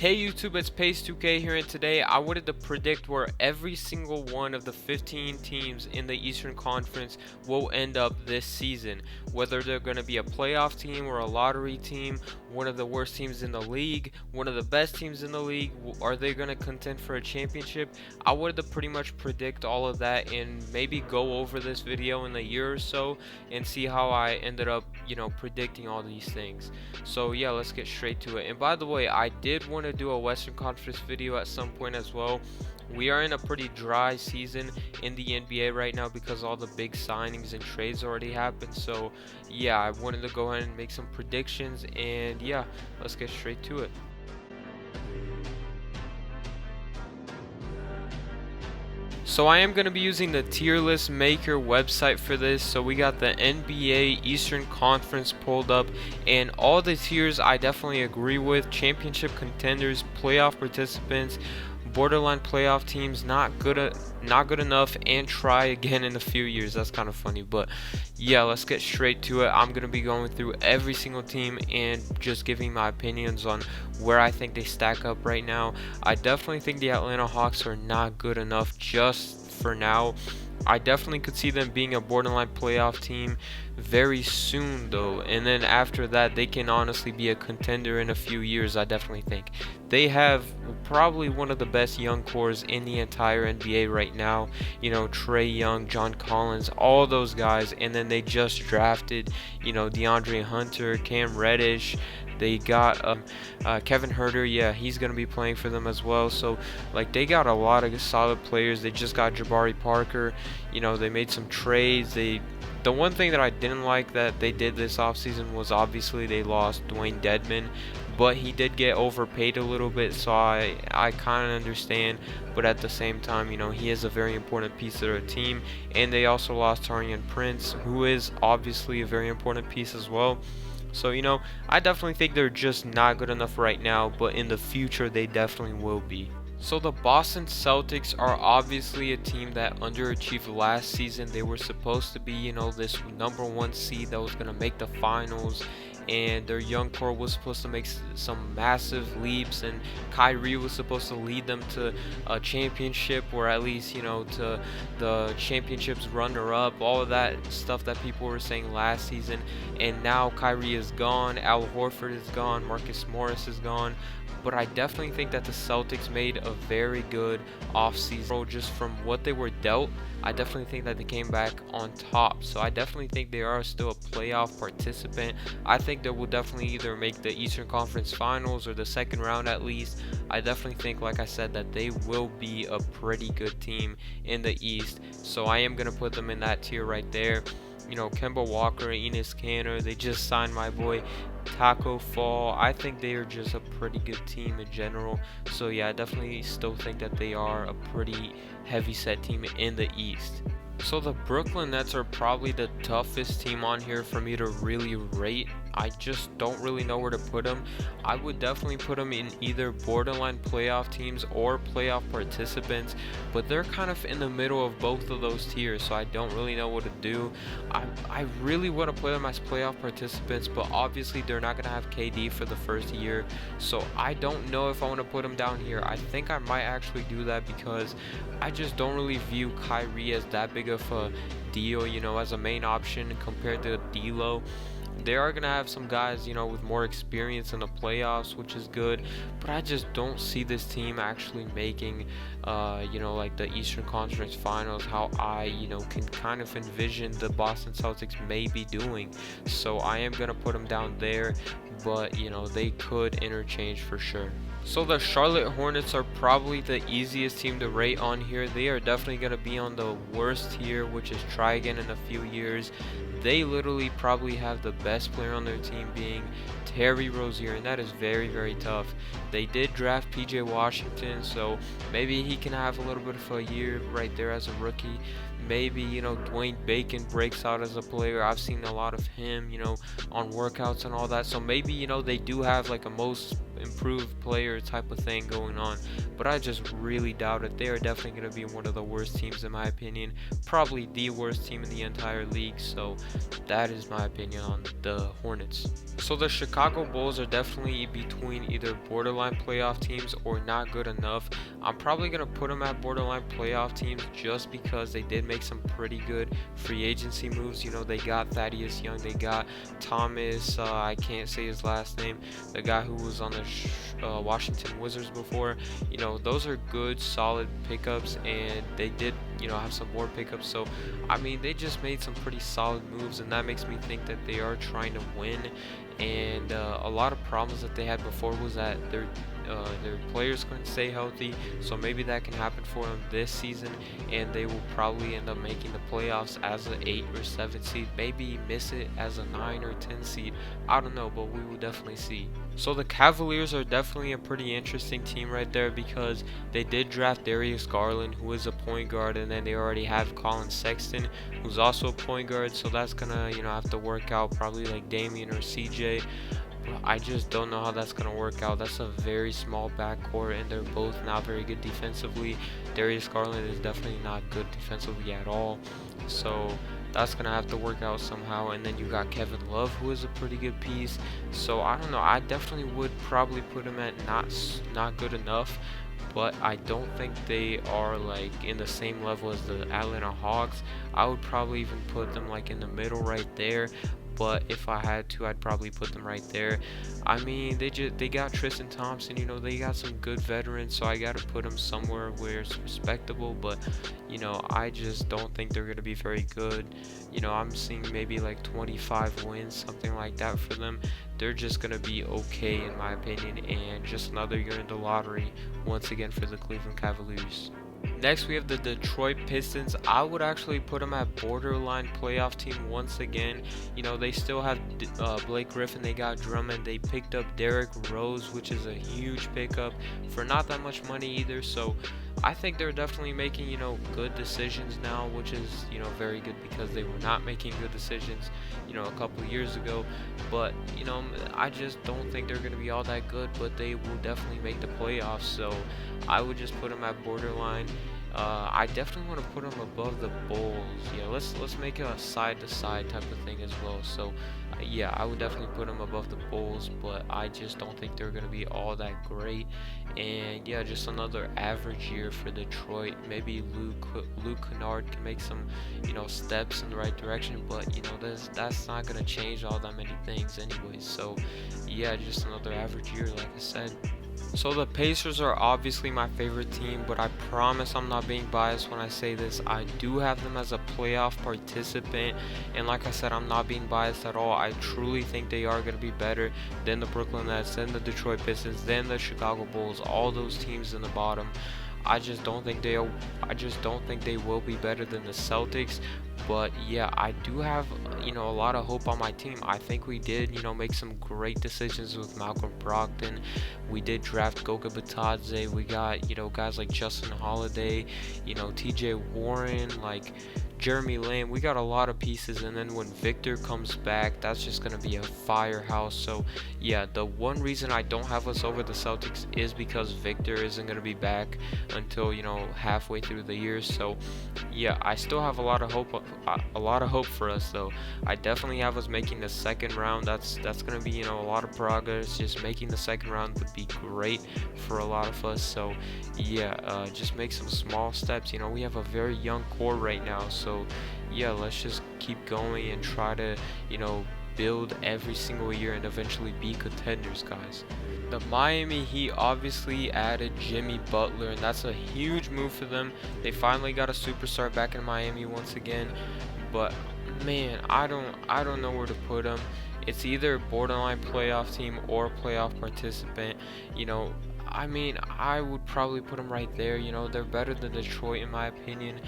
Hey YouTube, it's Pace2K here, and today I wanted to predict where every single one of the 15 teams in the Eastern Conference will end up this season. Whether they're going to be a playoff team or a lottery team, one of the worst teams in the league, one of the best teams in the league, are they going to contend for a championship? I wanted to pretty much predict all of that and maybe go over this video in a year or so and see how I ended up, predicting all these things. So yeah, let's get straight to it. And by the way, I did want to do a Western Conference video at some point as well. We are in a pretty dry season in the NBA right now because all the big signings and trades already happened. So yeah, I wanted to go ahead and make some predictions, and yeah, let's get straight to it. So I am going to be using the tier list maker website for this. So we got the NBA Eastern Conference pulled up, and all the tiers I definitely agree with. Championship contenders, playoff participants, borderline playoff teams, not good enough, and try again in a few years. That's kind of funny, but yeah, let's get straight to it. I'm gonna be going through every single team and just giving my opinions on where I think they stack up right now. I definitely think the Atlanta Hawks are not good enough just for now. I definitely could see them being a borderline playoff team very soon though, and then after that they can honestly be a contender in a few years. I definitely think they have probably one of the best young cores in the entire NBA right now. Trae Young, John Collins, all those guys, and then they just drafted DeAndre Hunter, Cam Reddish. They got Kevin Huerter. Yeah, he's gonna be playing for them as well. So they got a lot of solid players. They just got Jabari Parker. They made some trades. The one thing that I didn't like that they did this offseason was obviously they lost Dwayne Dedmon, but he did get overpaid a little bit, so I kind of understand. But at the same time, he is a very important piece of their team, and they also lost Taurean Prince, who is obviously a very important piece as well. So, I definitely think they're just not good enough right now, but in the future they definitely will be. So the Boston Celtics are obviously a team that underachieved last season. They were supposed to be, this #1 seed that was going to make the finals, and their young core was supposed to make some massive leaps, and Kyrie was supposed to lead them to a championship, or at least, to the championships runner-up, all of that stuff that people were saying last season. And now Kyrie is gone, Al Horford is gone, Marcus Morris is gone. But I definitely think that the Celtics made a very good offseason. Just from what they were dealt, I definitely think that they came back on top. So I definitely think they are still a playoff participant. I think they will definitely either make the Eastern Conference Finals or the second round at least. I definitely think, like I said, that they will be a pretty good team in the East. So I am going to put them in that tier right there. Kemba Walker, Enes Kanter, they just signed my boy Taco Fall. I think they are just a pretty good team in general. So yeah, I definitely still think that they are a pretty heavy set team in the East. So the Brooklyn Nets are probably the toughest team on here for me to really rate. I just don't really know where to put them. I would definitely put them in either borderline playoff teams or playoff participants, but they're kind of in the middle of both of those tiers, so I don't really know what to do. I really want to put them as playoff participants, but obviously they're not going to have KD for the first year, so I don't know if I want to put them down here. I think I might actually do that because I just don't really view Kyrie as that big of a deal, as a main option compared to D'Lo. They are going to have some guys, with more experience in the playoffs, which is good, but I just don't see this team actually making, the Eastern Conference Finals, how I, can kind of envision the Boston Celtics maybe doing. So I am going to put them down there, but, they could interchange for sure. So the Charlotte Hornets are probably the easiest team to rate on here. They are definitely going to be on the worst tier, which is try again in a few years. They literally probably have the best player on their team being Terry Rozier, and that is very, very tough. They did draft PJ Washington, so maybe he can have a little bit of a year right there as a rookie. maybe, Dwayne Bacon breaks out as a player. I've seen a lot of him, on workouts and all that. So maybe, they do have like a most improved player type of thing going on. But I just really doubt it. They are definitely going to be one of the worst teams in my opinion. Probably the worst team in the entire league. So that is my opinion on the Hornets. So the Chicago Bulls are definitely between either borderline playoff teams or not good enough. I'm probably going to put them at borderline playoff teams just because they did make some pretty good free agency moves. They got Thaddeus Young, they got Thomas, I can't say his last name, the guy who was on the Washington Wizards before. Those are good, solid pickups, and they did, have some more pickups. So, I mean, they just made some pretty solid moves, and that makes me think that they are trying to win. And a lot of problems that they had before was that their players couldn't stay healthy, so maybe that can happen for them this season, and they will probably end up making the playoffs as an 8 or 7 seed, maybe miss it as a 9 or 10 seed. I don't know, but we will definitely see. So the Cavaliers are definitely a pretty interesting team right there because they did draft Darius Garland, who is a point guard, and then they already have Colin Sexton, who's also a point guard, so that's gonna have to work out, probably like Damian or CJ. I just don't know how that's going to work out. That's a very small backcourt, and they're both not very good defensively. Darius Garland is definitely not good defensively at all. So that's going to have to work out somehow. And then you got Kevin Love, who is a pretty good piece. So I don't know. I definitely would probably put him at not good enough. But I don't think they are like in the same level as the Atlanta Hawks. I would probably even put them like in the middle right there. But if I had to, I'd probably put them right there. I mean, they got Tristan Thompson, they got some good veterans, so I gotta put them somewhere where it's respectable. But I just don't think they're gonna be very good. I'm seeing maybe like 25 wins, something like that for them. They're just gonna be okay in my opinion, and just another year in the lottery once again for the Cleveland Cavaliers. Next, we have the Detroit Pistons. I would actually put them at borderline playoff team once again. They still have Blake Griffin. They got Drummond. They picked up Derrick Rose, which is a huge pickup for not that much money either. So I think they're definitely making, good decisions now, which is, very good because they were not making good decisions, a couple of years ago. But, I just don't think they're going to be all that good, but they will definitely make the playoffs. So I would just put them at borderline. I definitely want to put them above the Bulls. Yeah, let's make it a side-to-side type of thing as well. So, yeah, I would definitely put them above the Bulls, but I just don't think they're going to be all that great. And, yeah, just another average year for Detroit. Maybe Luke Kennard can make some, steps in the right direction, but, that's not going to change all that many things anyways. So, yeah, just another average year, like I said. So the Pacers are obviously my favorite team, but I promise I'm not being biased when I say this. I do have them as a playoff participant, and like I said, I'm not being biased at all. I truly think they are going to be better than the Brooklyn Nets, than the Detroit Pistons, than the Chicago Bulls, all those teams in the bottom. I just don't think they will be better than the Celtics. But yeah, I do have a lot of hope on my team. I think we did make some great decisions with Malcolm Brogdon. We did draft Goga Bitadze. We got guys like Justin Holiday, TJ Warren, like Jeremy Lamb. We got a lot of pieces, and then when Victor comes back, that's just going to be a firehouse. So yeah, the one reason I don't have us over the Celtics is because Victor isn't going to be back until halfway through the year. So yeah, I still have a lot of hope for us though. I definitely have us making the second round. That's going to be a lot of progress. Just making the second round would be great for a lot of us. So yeah, just make some small steps. We have a very young core right now, so yeah, let's just keep going and try to build every single year and eventually be contenders, guys. The Miami Heat obviously added Jimmy Butler, and that's a huge move for them. They finally got a superstar back in Miami once again, but man, I don't know where to put them. It's either a borderline playoff team or a playoff participant. I mean, I would probably put them right there. They're better than Detroit in my opinion.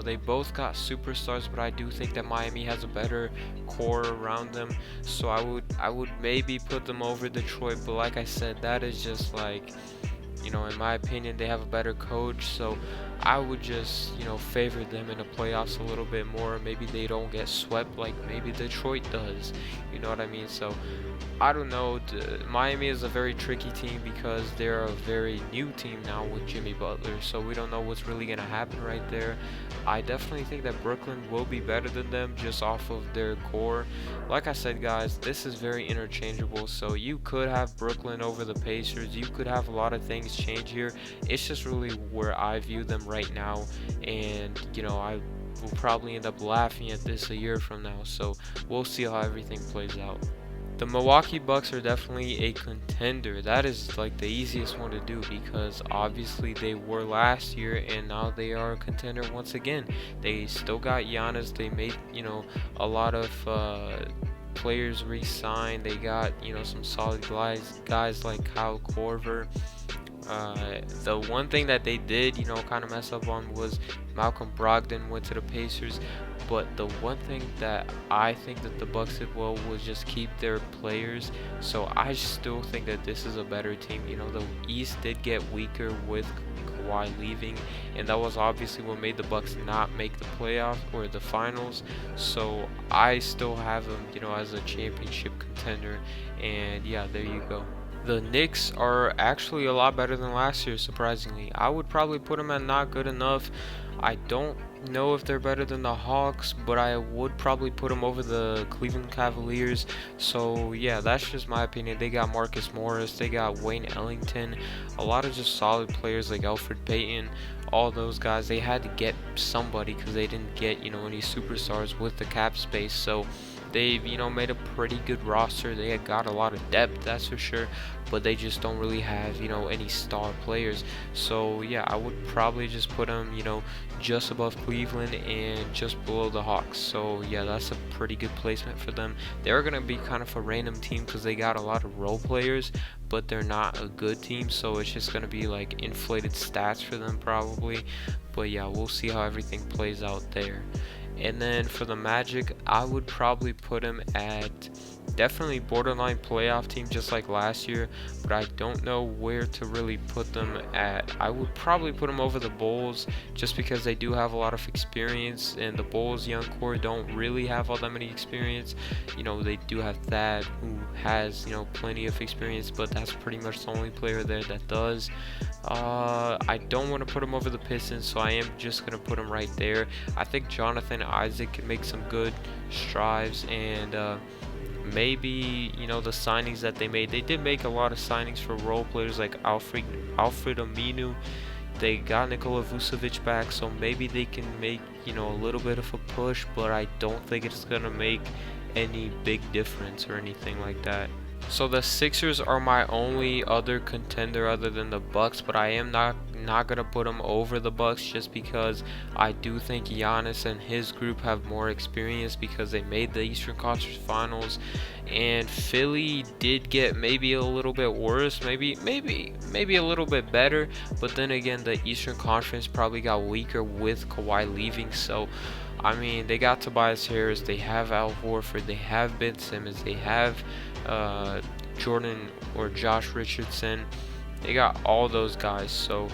They both got superstars, but I do think that Miami has a better core around them. So I would maybe put them over Detroit, but like I said, that is just like in my opinion, they have a better coach, so I would just, favor them in the playoffs a little bit more. Maybe they don't get swept like maybe Detroit does. You know what I mean? So I don't know. Miami is a very tricky team because they're a very new team now with Jimmy Butler, so we don't know what's really going to happen right there. I definitely think that Brooklyn will be better than them just off of their core. Like I said, guys, this is very interchangeable, so you could have Brooklyn over the Pacers. You could have a lot of things change here. It's just really where I view them right now, and I will probably end up laughing at this a year from now, so we'll see how everything plays out. The Milwaukee Bucks are definitely a contender. That is like the easiest one to do because obviously they were last year and now they are a contender once again. They still got Giannis. They made, a lot of players re-sign. They got, some solid guys like Kyle Korver. The one thing that they did, kind of mess up on was Malcolm Brogdon went to the Pacers. But the one thing that I think that the Bucks did well was just keep their players. So I still think that this is a better team. The East did get weaker with Kawhi leaving, and that was obviously what made the Bucks not make the playoffs or the finals. So I still have them, as a championship contender. And yeah, there you go. The Knicks are actually a lot better than last year, surprisingly. I would probably put them at not good enough. I don't know if they're better than the Hawks, but I would probably put them over the Cleveland Cavaliers. So yeah, that's just my opinion. They got Marcus Morris, they got Wayne Ellington, a lot of just solid players like Elfrid Payton. All those guys, they had to get somebody because they didn't get any superstars with the cap space. So they've made a pretty good roster. They had got a lot of depth, that's for sure, but they just don't really have any star players. So yeah, I would probably just put them just above Cleveland and just below the Hawks. So yeah, that's a pretty good placement for them. They're gonna be kind of a random team because they got a lot of role players, but they're not a good team, so it's just gonna be like inflated stats for them probably. But yeah, we'll see how everything plays out there. And then for the Magic, I would probably put them at definitely borderline playoff team just like last year, but I don't know where to really put them at. I would probably put them over the Bulls just because they do have a lot of experience, and the Bulls young core don't really have all that many experience. They do have Thad, who has plenty of experience, but that's pretty much the only player there that does. I don't want to put him over the Pistons, so I am just going to put him right there. I think Jonathan Isaac can make some good strides, and maybe the signings that they made. They did make a lot of signings for role players like Alfred Aminu. They got Nikola Vucevic back, so maybe they can make a little bit of a push, but I don't think it's going to make any big difference or anything like that. So the Sixers are my only other contender other than the Bucks, but I am not gonna put them over the Bucks just because I do think Giannis and his group have more experience because they made the Eastern Conference Finals, and Philly did get maybe a little bit worse, maybe a little bit better, but then again the Eastern Conference probably got weaker with Kawhi leaving. So I mean, they got Tobias Harris, they have Al Horford, they have Ben Simmons, they have Jordan or Josh Richardson. They got all those guys, so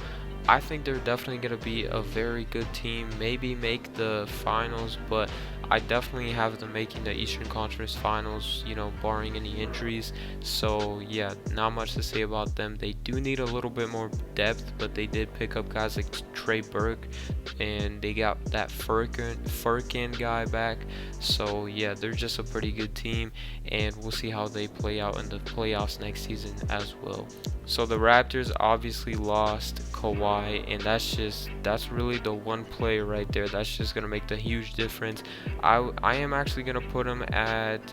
I think they're definitely going to be a very good team, maybe make the finals, but I definitely have them making the Eastern Conference Finals, barring any injuries. So yeah, not much to say about them. They do need a little bit more depth, but they did pick up guys like Trey Burke, and they got that Furkan guy back. So yeah, they're just a pretty good team, and we'll see how they play out in the playoffs next season as well. So the Raptors obviously lost Kawhi, and that's really the one player right there that's just gonna make the huge difference. I am actually gonna put them at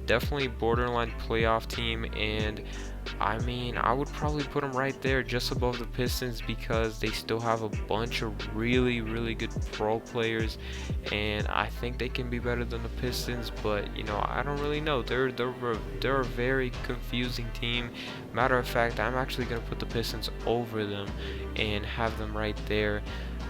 definitely borderline playoff team, and I mean, I would probably put them right there just above the Pistons because they still have a bunch of really good pro players, and I think they can be better than the Pistons, but I don't really know. They're a very confusing team. Matter of fact, I'm actually going to put the Pistons over them and have them right there.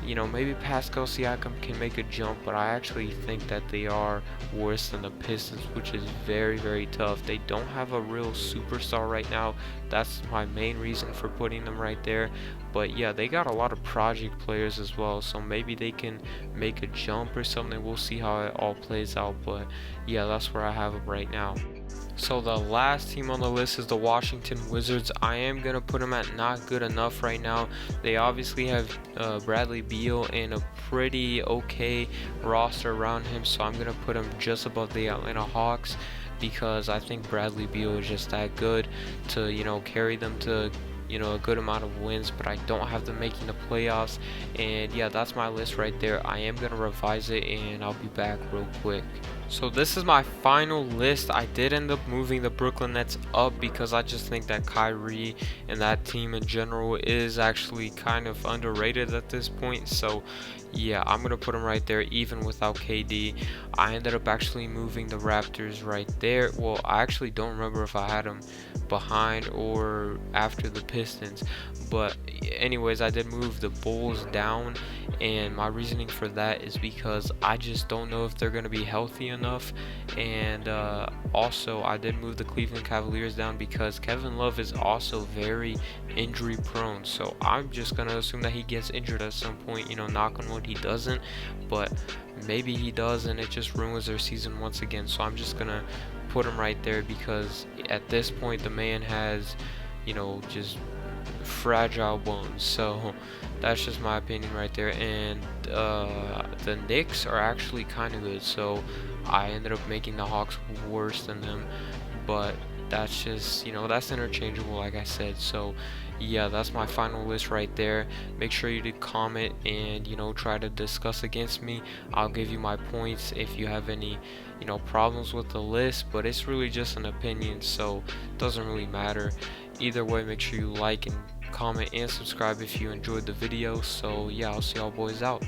Maybe Pascal Siakam can make a jump, but I actually think that they are worse than the Pistons, which is very tough. They don't have a real superstar right now. now. That's my main reason for putting them right there. But yeah, they got a lot of project players as well, so maybe they can make a jump or something. We'll see how it all plays out, but yeah, that's where I have them right now. So the last team on the list is the Washington Wizards. I am going to put them at not good enough right now. They obviously have Bradley Beal and a pretty okay roster around him, so I'm going to put him just above the Atlanta Hawks because I think Bradley Beal is just that good to, carry them to a good amount of wins, but I don't have them making the playoffs. And yeah, that's my list right there. I am gonna revise it and I'll be back real quick. So this is my final list. I did end up moving the Brooklyn Nets up because I just think that Kyrie and that team in general is actually kind of underrated at this point. So yeah, I'm gonna put them right there even without KD. I ended up actually moving the Raptors right there. Well, I actually don't remember if I had them behind or after the Pistons, but anyways, I did move the Bulls down, and my reasoning for that is because I just don't know if they're going to be healthy enough. And also I did move the Cleveland Cavaliers down because Kevin Love is also very injury prone, so I'm just going to assume that he gets injured at some point. Knock on wood he doesn't, but maybe he does and it just ruins their season once again. So I'm just gonna put him right there because at this point the man has just fragile bones. So that's just my opinion right there. And the Knicks are actually kind of good, so I ended up making the Hawks worse than them, but that's just that's interchangeable, like I said. So yeah, that's my final list right there. Make sure you did comment and try to discuss against me. I'll give you my points if you have any problems with the list, but it's really just an opinion, so it doesn't really matter. Either way, make sure you like and comment and subscribe if you enjoyed the video. So yeah, I'll see y'all boys out.